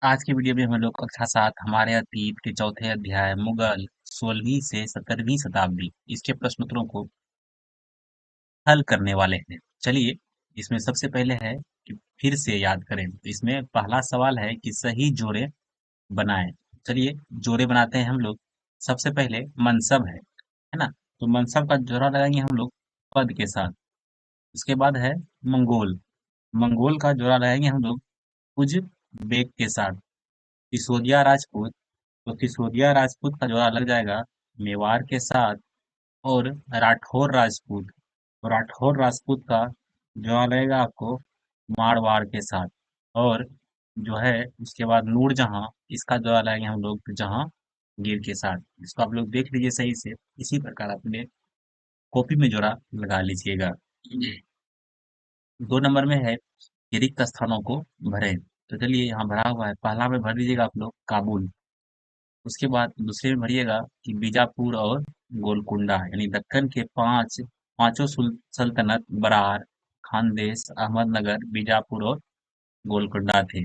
आज के वीडियो में हम लोग कक्षा 7 हमारे अतीत के चौथे अध्याय मुगल 16वीं से 17वीं शताब्दी इसके प्रश्न उत्तरों को हल करने वाले हैं। चलिए, इसमें सबसे पहले है कि फिर से याद करें। तो इसमें पहला सवाल है कि सही जोड़े बनाएं। चलिए, जोड़े बनाते हैं हम लोग। सबसे पहले मनसब है ना? तो मनसब का जोड़ा लगाएंगे हम लोग पद के साथ। उसके बाद है मंगोल। मंगोल का जोड़ा लगाएंगे हम लोग उज़्बेक के साथ। सिसोदिया राजपूत, तो सिसोदिया राजपूत का जोड़ा लग जाएगा मेवाड़ के साथ। और राठौर राजपूत, तो राठौर राजपूत का जोड़ा लगेगा आपको मारवाड़ के साथ। और जो है उसके बाद नूरजहां, इसका जोड़ा लगाएंगे हम लोग जहांगीर के साथ। इसको आप लोग देख लीजिए सही से। इसी प्रकार अपने कॉपी में जोड़ा लगा लीजिएगा। 2 नंबर में है कि रिक्त स्थानों को भरें। तो चलिए, यहाँ भरा हुआ है, पहला में भर दीजिएगा आप लोग काबुल। उसके बाद दूसरे में भरिएगा कि बीजापुर और गोलकुंडा, यानी दक्कन के पांचों सल्तनत बरार, खानदेश, अहमदनगर, बीजापुर और गोलकुंडा थे।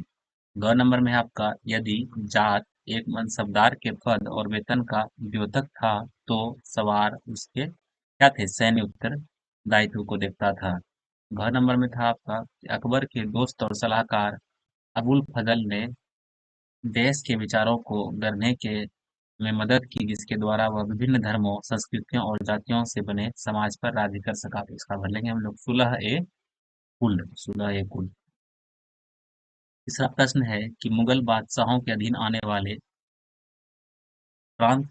2 नंबर में है आपका यदि जाट एक मनसबदार के पद और वेतन का द्योतक था तो सवार उसके क्या थे, सैन्य उत्तरदायित्व को देखता था। 2 नंबर में था आपका कि अकबर के दोस्त और सलाहकार अबुल फजल ने देश के विचारों को गढ़ने के में मदद की, जिसके द्वारा वह विभिन्न धर्मों, संस्कृतियों और जातियों से बने समाज पर राज्य कर सका। तो इसका भर लेंगे हम लोग सुलह ए कुल। तीसरा प्रश्न है कि मुगल बादशाहों के अधीन आने वाले प्रांत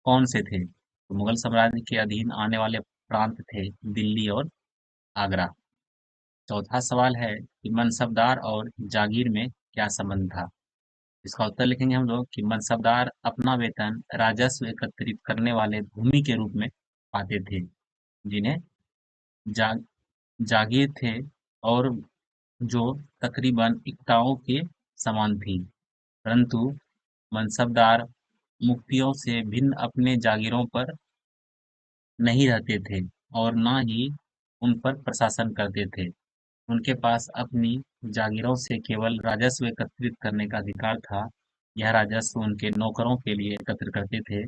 कौन से थे? तो मुगल साम्राज्य के अधीन आने वाले प्रांत थे दिल्ली और आगरा। चौथा सवाल है कि मनसबदार और जागीर में क्या संबंध था? इसका उत्तर लिखेंगे हम लोग कि मनसबदार अपना वेतन राजस्व एकत्रित करने वाले भूमि के रूप में पाते थे, जिन्हें जा, जागीर थे, और जो तकरीबन इक्ताओं के समान थी। परंतु मनसबदार मुफ्तियों से भिन्न अपने जागीरों पर नहीं रहते थे और न ही उन पर प्रशासन करते थे। उनके पास अपनी जागीरों से केवल राजस्व एकत्रित करने का अधिकार था। यह राजस्व उनके नौकरों के लिए एकत्र करते थे,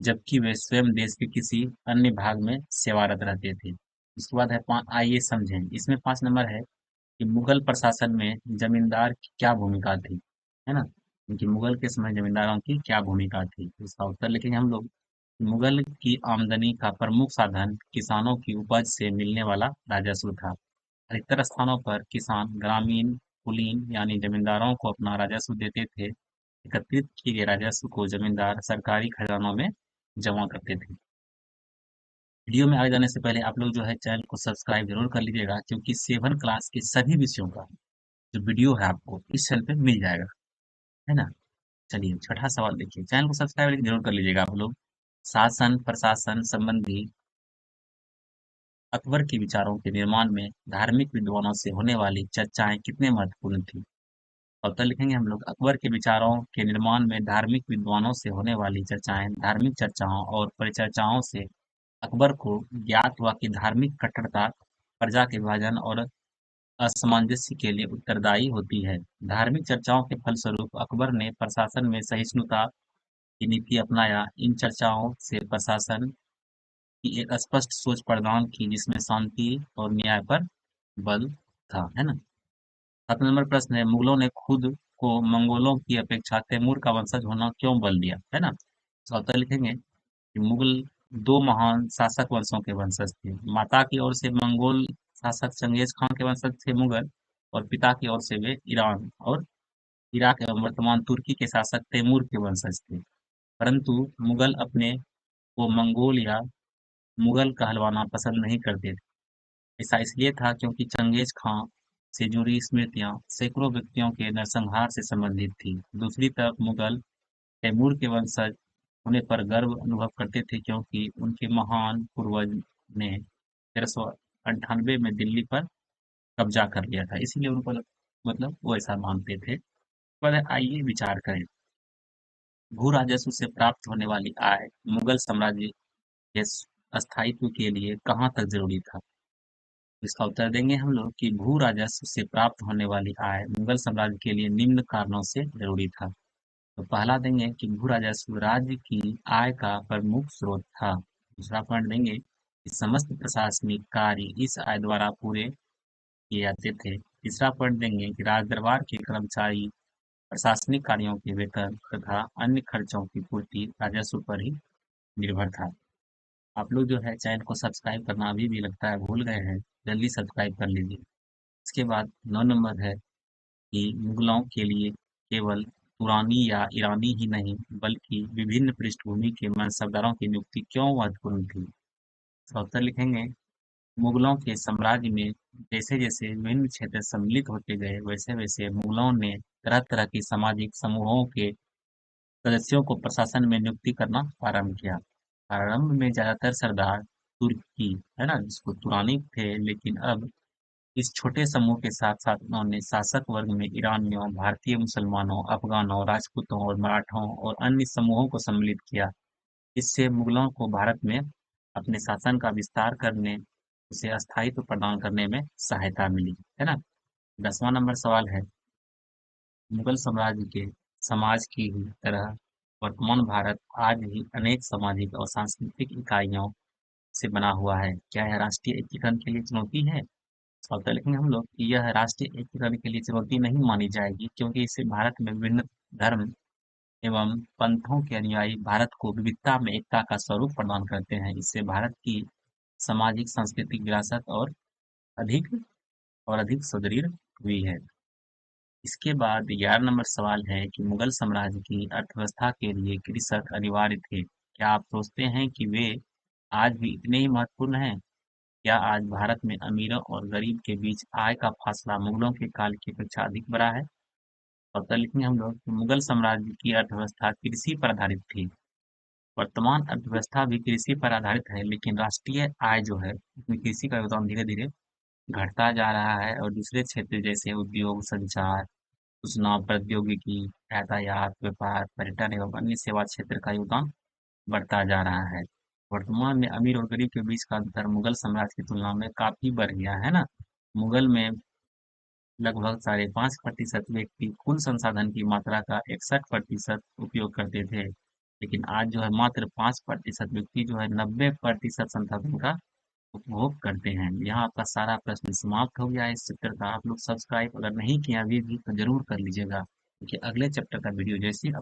जबकि वे स्वयं देश के किसी अन्य भाग में सेवारत रहते थे। उसके बाद है आइए समझें। इसमें 5 नंबर है कि मुगल प्रशासन में जमींदार की क्या भूमिका थी, है ना? क्योंकि मुगल के समय जमींदारों की क्या भूमिका थी, तो इसका उत्तर लिखेंगे हम लोग। मुगल की आमदनी का प्रमुख साधन किसानों की उपज से मिलने वाला राजस्व था। अधिकतर स्थानों पर किसान ग्रामीण कुलीन यानी जमींदारों को अपना राजस्व देते थे। एकत्रित किए गए राजस्व को जमींदार सरकारी खजानों में जमा करते थे। वीडियो में आगे जाने से पहले आप लोग जो है चैनल को सब्सक्राइब जरूर कर लीजिएगा, क्योंकि 7 क्लास के सभी विषयों का जो वीडियो है आपको इस चैनल पे मिल जाएगा, है ना? चलिए, छठा सवाल देखिए। चैनल को सब्सक्राइब जरूर कर लीजिएगा आप लोग। शासन प्रशासन संबंधी अकबर के विचारों के निर्माण में धार्मिक विद्वानों से होने वाली चर्चाएं कितने महत्वपूर्ण थी? उत्तर लिखेंगे हम लोग। अकबर के विचारों के निर्माण में धार्मिक विद्वानों से होने वाली चर्चाएं धार्मिक चर्चाओं और परिचर्चाओं से अकबर को ज्ञात हुआ कि धार्मिक कट्टरता प्रजा के विभाजन और असमंजस्य के लिए उत्तरदायी होती है। धार्मिक चर्चाओं के फलस्वरूप अकबर ने प्रशासन में सहिष्णुता की नीति अपनाया। इन चर्चाओं से प्रशासन की एक स्पष्ट सोच प्रदान की, जिसमें शांति और न्याय पर बल था, है ना? 7 नंबर प्रश्न है, मुगलों ने खुद को मंगोलों की अपेक्षा तैमूर का वंशज होना क्यों बल दिया, है ना? इसका उत्तर लिखेंगे कि मुगल दो महान शासक वंशों के वंशज थे। माता की ओर से मंगोल शासक चंगेज खान के वंशज थे मुगल, और पिता की ओर से वे ईरान और इराक एवं वर्तमान तुर्की के शासक तैमूर के वंशज थे। परंतु मुगल अपने को मंगोल या मुगल कहलवाना पसंद नहीं करते थे। ऐसा इसलिए था क्योंकि चंगेज खां से जुड़ी स्मृतियां सैकड़ों व्यक्तियों के नरसंहार से संबंधित थी। दूसरी तरफ मुगल तैमूर के वंशज होने पर गर्व अनुभव करते थे, क्योंकि उनके महान पूर्वज ने 1398 में दिल्ली पर कब्जा कर लिया था, इसीलिए उनको मतलब वो ऐसा मानते थे। पर आइए विचार करें। भू राजस्व से प्राप्त होने वाली आय मुगल साम्राज्य के स्थायित्व के लिए कहाँ तक जरूरी था? इसका उत्तर देंगे हम लोग कि भू राजस्व से प्राप्त होने वाली आय मुगल साम्राज्य के लिए निम्न कारणों से जरूरी था। तो पहला देंगे कि भू राजस्व राज्य की आय का प्रमुख स्रोत था। दूसरा पॉइंट देंगे कि समस्त प्रशासनिक कार्य इस आय द्वारा पूरे किए जाते थे। तीसरा पॉइंट देंगे कि राजदरबार के कर्मचारी प्रशासनिक कार्यों के वेतन तथा अन्य खर्चों की पूर्ति राजस्व पर ही निर्भर था। आप लोग जो है चैनल को सब्सक्राइब करना अभी भी लगता है भूल गए हैं, जल्दी सब्सक्राइब कर लीजिए। इसके बाद 9 नंबर है कि मुगलों के लिए केवल तुरानी या ईरानी ही नहीं बल्कि विभिन्न पृष्ठभूमि के मनसबदारों की नियुक्ति क्यों महत्वपूर्ण थी। इसका उत्तर लिखेंगे, मुगलों के साम्राज्य में जैसे जैसे विभिन्न क्षेत्र सम्मिलित होते गए वैसे वैसे मुगलों ने तरह तरह की सामाजिक समूहों के सदस्यों को प्रशासन में नियुक्ति करना प्रारंभ किया। प्रारंभ में ज्यादातर सरदार तुर्की है ना जिसको तुरानी थे, लेकिन अब इस छोटे समूह के साथ साथ उन्होंने शासक वर्ग में ईरानियों, भारतीय मुसलमानों, अफगानों, राजपूतों और मराठों और अन्य समूहों को सम्मिलित किया। इससे मुगलों को भारत में अपने शासन का विस्तार करने, उसे स्थायित्व प्रदान करने में सहायता मिली, है ना। 10वां नंबर सवाल है, मुगल साम्राज्य के समाज की ही तरह वर्तमान भारत आज भी अनेक सामाजिक और सांस्कृतिक इकाइयों से बना हुआ है। क्या यह राष्ट्रीय एकीकरण के लिए चुनौती है? और लिखेंगे हम लोग कि यह राष्ट्रीय एकीकरण के लिए चुनौती नहीं मानी जाएगी, क्योंकि इससे भारत में विभिन्न धर्म एवं पंथों के अनुयायी भारत को विविधता में एकता का स्वरूप प्रदान करते हैं। इससे भारत की सामाजिक सांस्कृतिक विरासत अधिक अधिक सुदृढ़ हुई है। इसके बाद 11 नंबर सवाल है कि मुगल साम्राज्य की अर्थव्यवस्था के लिए कृषक अनिवार्य थे। क्या आप सोचते हैं कि वे आज भी इतने ही महत्वपूर्ण हैं? क्या आज भारत में अमीरों और गरीब के बीच आय का फासला मुगलों के काल की अपेक्षा अधिक बड़ा है? और तो लिखेंगे हम लोग कि मुगल साम्राज्य की अर्थव्यवस्था कृषि पर आधारित थी। वर्तमान अर्थव्यवस्था भी कृषि पर आधारित है, लेकिन राष्ट्रीय आय जो है उसमें कृषि का योगदान धीरे धीरे घटता जा रहा है और दूसरे क्षेत्र जैसे उद्योग, संचार, सूचना प्रौद्योगिकी, यातायात, व्यापार, पर्यटन एवं अन्य सेवा क्षेत्र का योगदान बढ़ता जा रहा है। वर्तमान में अमीर और गरीब के बीच का अंतर मुगल साम्राज्य की तुलना में काफी बढ़ गया है ना। मुगल में लगभग 5.5% व्यक्ति कुल संसाधन की मात्रा का 61% उपयोग करते थे, लेकिन आज जो है मात्र 5% व्यक्ति जो है 90% संसाधन का उपभोग करते हैं। यहाँ आपका सारा प्रश्न समाप्त हो गया है इस चैप्टर का। आप लोग सब्सक्राइब अगर नहीं किया अभी भी तो जरूर कर लीजिएगा, क्योंकि अगले चैप्टर का वीडियो जैसे ही